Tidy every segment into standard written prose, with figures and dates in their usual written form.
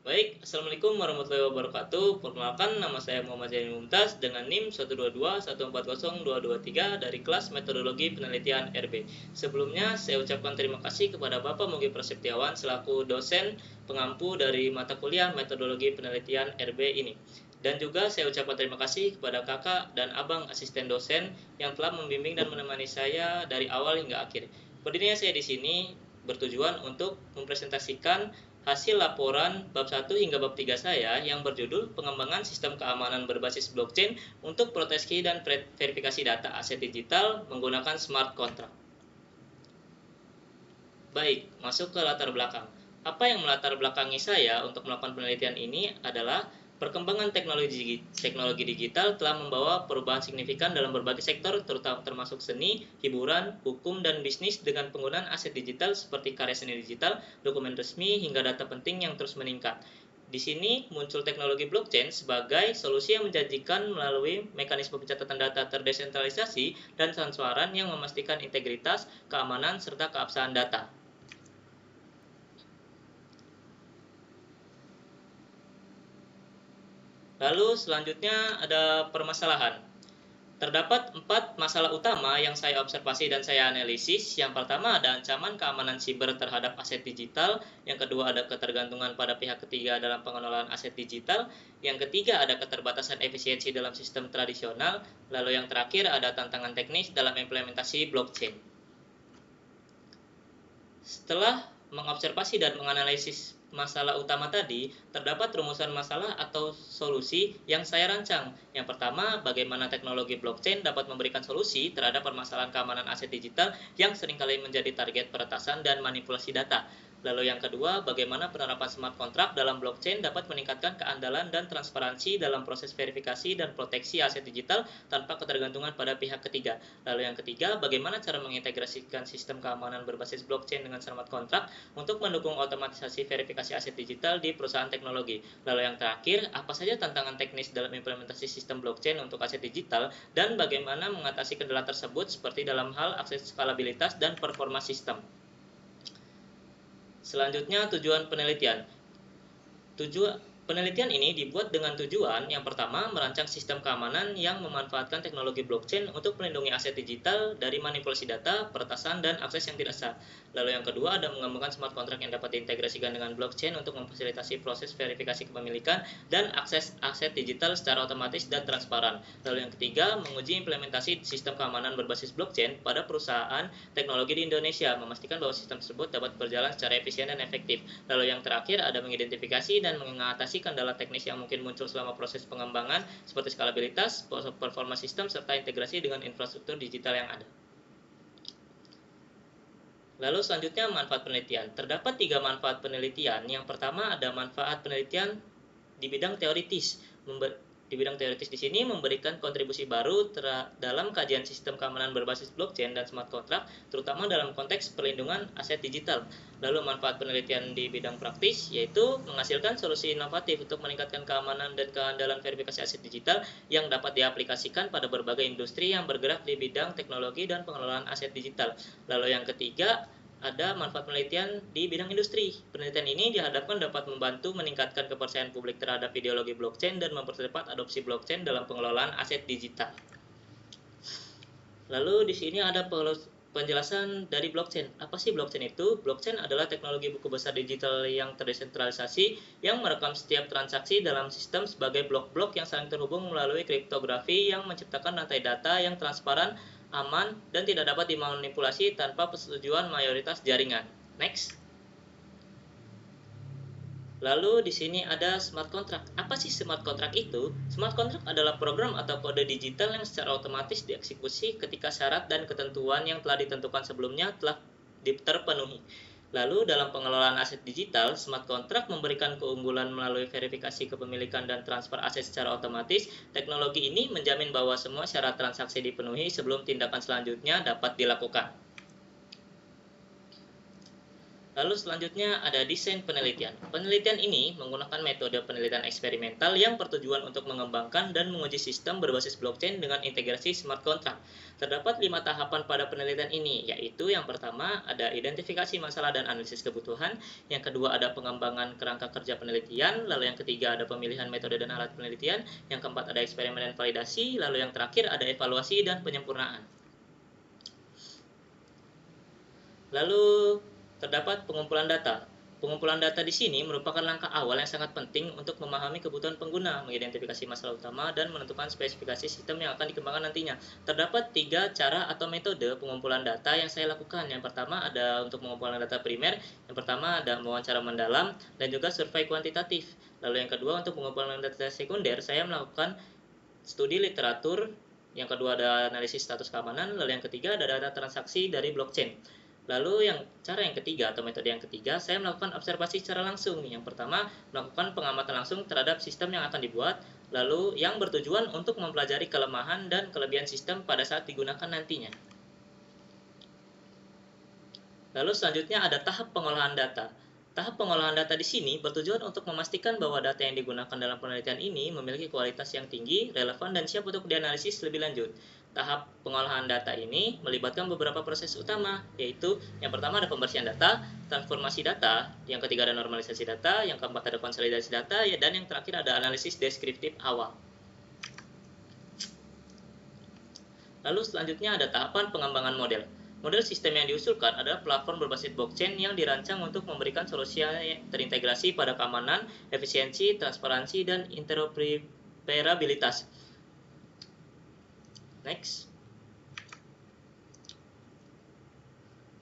Baik, Assalamualaikum warahmatullahi wabarakatuh. Perkenalkan, nama saya Muhammad Zaini Mumtaz dengan NIM 122140223 dari kelas Metodologi Penelitian RB. Sebelumnya, saya ucapkan terima kasih kepada Bapak Mugi Prasetyawan selaku dosen pengampu dari mata kuliah Metodologi Penelitian RB ini. Dan juga saya ucapkan terima kasih kepada kakak dan abang asisten dosen yang telah membimbing dan menemani saya dari awal hingga akhir. Berdirinya saya di sini bertujuan untuk mempresentasikan hasil laporan bab 1 hingga bab 3 saya yang berjudul Pengembangan Sistem Keamanan Berbasis Blockchain untuk Proteksi dan Verifikasi Data Aset Digital Menggunakan Smart Contract. Baik, masuk ke latar belakang. Apa yang melatar belakangi saya untuk melakukan penelitian ini adalah perkembangan teknologi digital telah membawa perubahan signifikan dalam berbagai sektor, terutama termasuk seni, hiburan, hukum, dan bisnis dengan penggunaan aset digital seperti karya seni digital, dokumen resmi, hingga data penting yang terus meningkat. Di sini muncul teknologi blockchain sebagai solusi yang menjanjikan melalui mekanisme pencatatan data terdesentralisasi dan transparan yang memastikan integritas, keamanan, serta keabsahan data. Lalu selanjutnya ada permasalahan. Terdapat 4 masalah utama yang saya observasi dan saya analisis. Yang pertama ada ancaman keamanan siber terhadap aset digital. Yang kedua ada ketergantungan pada pihak ketiga dalam pengelolaan aset digital. Yang ketiga ada keterbatasan efisiensi dalam sistem tradisional. Lalu yang terakhir ada tantangan teknis dalam implementasi blockchain. Setelah mengobservasi dan menganalisis masalah utama tadi, terdapat rumusan masalah atau solusi yang saya rancang. Yang pertama, bagaimana teknologi blockchain dapat memberikan solusi terhadap permasalahan keamanan aset digital yang seringkali menjadi target peretasan dan manipulasi data. Lalu yang kedua, bagaimana penerapan smart contract dalam blockchain dapat meningkatkan keandalan dan transparansi dalam proses verifikasi dan proteksi aset digital tanpa ketergantungan pada pihak ketiga. Lalu yang ketiga, bagaimana cara mengintegrasikan sistem keamanan berbasis blockchain dengan smart contract untuk mendukung otomatisasi verifikasi aset digital di perusahaan teknologi. Lalu yang terakhir, apa saja tantangan teknis dalam implementasi sistem blockchain untuk aset digital dan bagaimana mengatasi kendala tersebut seperti dalam hal akses skalabilitas dan performa sistem. Selanjutnya, tujuan penelitian. Penelitian ini dibuat dengan tujuan yang pertama merancang sistem keamanan yang memanfaatkan teknologi blockchain untuk melindungi aset digital dari manipulasi data, peretasan, dan akses yang tidak sah. Lalu yang kedua ada mengembangkan smart contract yang dapat diintegrasikan dengan blockchain untuk memfasilitasi proses verifikasi kepemilikan dan akses aset digital secara otomatis dan transparan. Lalu yang ketiga menguji implementasi sistem keamanan berbasis blockchain pada perusahaan teknologi di Indonesia, memastikan bahwa sistem tersebut dapat berjalan secara efisien dan efektif. Lalu yang terakhir ada mengidentifikasi dan mengatasi kendala teknis yang mungkin muncul selama proses pengembangan seperti skalabilitas, performa sistem, serta integrasi dengan infrastruktur digital yang ada. Lalu selanjutnya manfaat penelitian. Terdapat 3 manfaat penelitian. Yang pertama ada manfaat penelitian di bidang teoritis. Di bidang teoritis di sini memberikan kontribusi baru dalam kajian sistem keamanan berbasis blockchain dan smart contract, terutama dalam konteks perlindungan aset digital. Lalu manfaat penelitian di bidang praktis yaitu menghasilkan solusi inovatif untuk meningkatkan keamanan dan keandalan verifikasi aset digital yang dapat diaplikasikan pada berbagai industri yang bergerak di bidang teknologi dan pengelolaan aset digital. Lalu yang ketiga, ada manfaat penelitian di bidang industri. Penelitian ini diharapkan dapat membantu meningkatkan kepercayaan publik terhadap ideologi blockchain dan mempercepat adopsi blockchain dalam pengelolaan aset digital. Lalu di sini ada penjelasan dari blockchain. Apa sih blockchain itu? Blockchain adalah teknologi buku besar digital yang terdesentralisasi yang merekam setiap transaksi dalam sistem sebagai blok-blok yang saling terhubung melalui kriptografi yang menciptakan rantai data yang transparan, aman, dan tidak dapat dimanipulasi tanpa persetujuan mayoritas jaringan. Next. Lalu di sini ada smart contract. Apa sih smart contract itu? Smart contract adalah program atau kode digital yang secara otomatis dieksekusi ketika syarat dan ketentuan yang telah ditentukan sebelumnya telah terpenuhi. Lalu dalam pengelolaan aset digital, smart contract memberikan keunggulan melalui verifikasi kepemilikan dan transfer aset secara otomatis. Teknologi ini menjamin bahwa semua syarat transaksi dipenuhi sebelum tindakan selanjutnya dapat dilakukan. Lalu selanjutnya ada desain penelitian. Penelitian ini menggunakan metode penelitian eksperimental yang bertujuan untuk mengembangkan dan menguji sistem berbasis blockchain dengan integrasi smart contract. Terdapat 5 tahapan pada penelitian ini, yaitu yang pertama ada identifikasi masalah dan analisis kebutuhan, yang kedua ada pengembangan kerangka kerja penelitian, lalu yang ketiga ada pemilihan metode dan alat penelitian, yang keempat ada eksperimen dan validasi, lalu yang terakhir ada evaluasi dan penyempurnaan. Lalu terdapat pengumpulan data. Pengumpulan data di sini merupakan langkah awal yang sangat penting untuk memahami kebutuhan pengguna, mengidentifikasi masalah utama, dan menentukan spesifikasi sistem yang akan dikembangkan nantinya. Terdapat 3 cara atau metode pengumpulan data yang saya lakukan. Yang pertama ada untuk pengumpulan data primer, yang pertama ada wawancara mendalam, dan juga survei kuantitatif. Lalu yang kedua untuk pengumpulan data sekunder, saya melakukan studi literatur, yang kedua ada analisis status keamanan, lalu yang ketiga ada data transaksi dari blockchain. Lalu cara yang ketiga atau metode yang ketiga, saya melakukan observasi secara langsung. Yang pertama, melakukan pengamatan langsung terhadap sistem yang akan dibuat, lalu yang bertujuan untuk mempelajari kelemahan dan kelebihan sistem pada saat digunakan nantinya. Lalu selanjutnya ada tahap pengolahan data. Tahap pengolahan data di sini bertujuan untuk memastikan bahwa data yang digunakan dalam penelitian ini memiliki kualitas yang tinggi, relevan, dan siap untuk dianalisis lebih lanjut. Tahap pengolahan data ini melibatkan beberapa proses utama, yaitu yang pertama ada pembersihan data, transformasi data, yang ketiga ada normalisasi data, yang keempat ada konsolidasi data, dan yang terakhir ada analisis deskriptif awal. Lalu selanjutnya ada tahapan pengembangan model. Model sistem yang diusulkan adalah platform berbasis blockchain yang dirancang untuk memberikan solusi yang terintegrasi pada keamanan, efisiensi, transparansi, dan interoperabilitas. Next.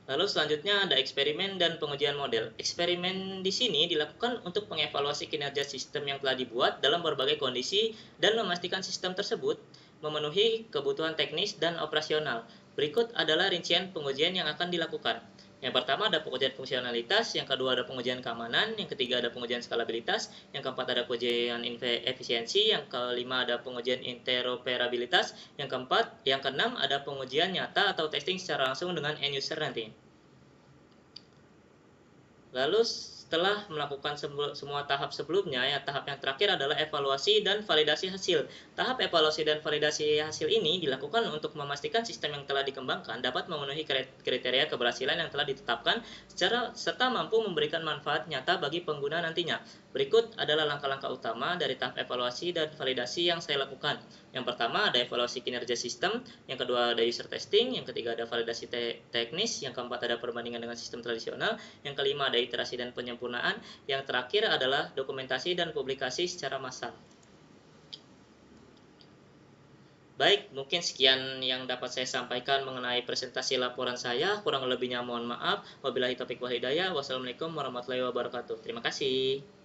Lalu selanjutnya ada eksperimen dan pengujian model. Eksperimen di sini dilakukan untuk mengevaluasi kinerja sistem yang telah dibuat dalam berbagai kondisi dan memastikan sistem tersebut memenuhi kebutuhan teknis dan operasional. Berikut adalah rincian pengujian yang akan dilakukan. Yang pertama ada pengujian fungsionalitas, yang kedua ada pengujian keamanan, yang ketiga ada pengujian skalabilitas, yang keempat ada pengujian efisiensi, yang kelima ada pengujian interoperabilitas, yang keenam ada pengujian nyata atau testing secara langsung dengan end user nanti. Lalu setelah melakukan semua tahap sebelumnya, tahap yang terakhir adalah evaluasi dan validasi hasil. Tahap evaluasi dan validasi hasil ini dilakukan untuk memastikan sistem yang telah dikembangkan dapat memenuhi kriteria keberhasilan yang telah ditetapkan serta mampu memberikan manfaat nyata bagi pengguna nantinya. Berikut adalah langkah-langkah utama dari tahap evaluasi dan validasi yang saya lakukan. Yang pertama ada evaluasi kinerja sistem, yang kedua ada user testing, yang ketiga ada validasi teknis, yang keempat ada perbandingan dengan sistem tradisional, yang kelima ada iterasi dan penyempurnaan, yang terakhir adalah dokumentasi dan publikasi secara massal. Baik, mungkin sekian yang dapat saya sampaikan mengenai presentasi laporan saya. Kurang lebihnya mohon maaf. Wabillahi taufiq wal hidayah. Wassalamualaikum warahmatullahi wabarakatuh. Terima kasih.